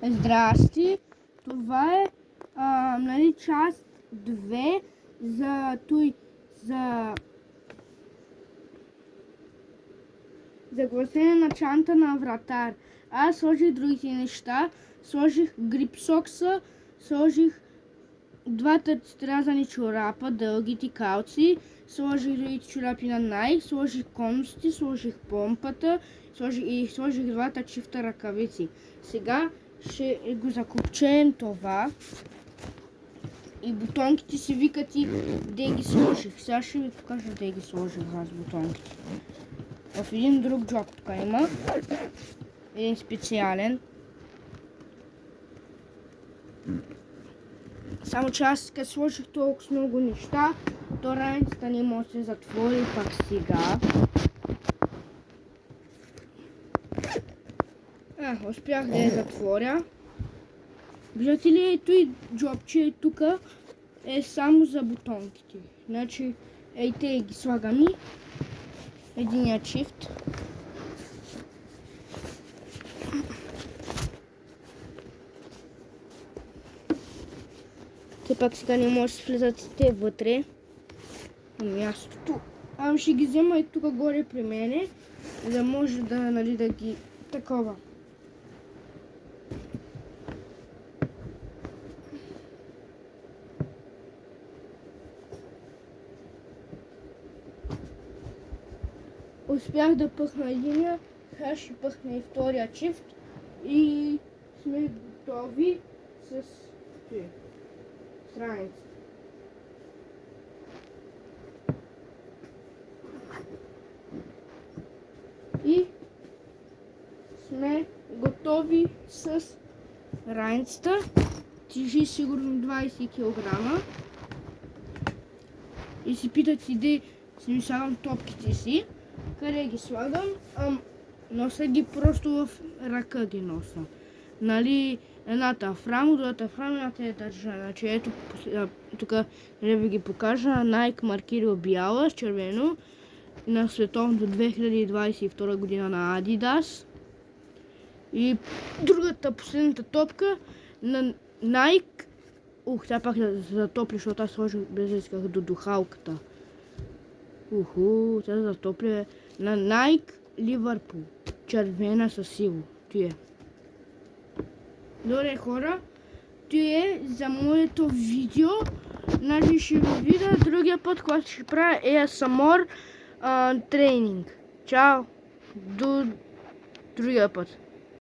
Здрасти! Това е част 2 за гласене на чанта на вратар. Аз сложих другите неща, сложих грипсокса, сложих двата стрязани чорапа, дългите калци, сложих другите чорапи на Nike, сложих конусите, сложих помпата, сложих двата чифта ръкавици. Сега ще го закопчеем това и бутонките си викат и де ги сложих. Сега ще ви покажа де ги сложих аз бутонките. В един друг джоб тук има, един специален. Само че аз като сложих толкова много неща, то раницата не може да се затвори пак сега. Успях да я затворя. Виждате ли, ето и джобче тук е само за бутонките. Значи, те ги слагаме. Единият шифт. Те пак сега не може да се влизат те вътре на мястото. Ами ще ги взема и тук горе при мене, за да може да ги такова. Успях да пъхна единия, сега ще пъхна и втория чифт и сме готови с страницата. И сме готови с раницата. Тежи сигурно 20 кг. И си питат иде си слагам топките си. Къде ги слагам? Нося ги просто в ръка ги нося. Нали, едната в рамо, другата в рамо, едната е държа. Значи ето, тук не ви ги покажа. Nike маркирал бяла с червено. На световното 2022 година на Adidas. И другата, последната топка на Nike. Сега пак да затопля, защото аз сложих без да исках до духалката. Сега да затопля на Nike Liverpool. Червена със сиво. Тие. Добре хора, тие за моето видео. Значи ще ви видя другия път, когато ще правя ASMR тренинг. Чао! До другия път.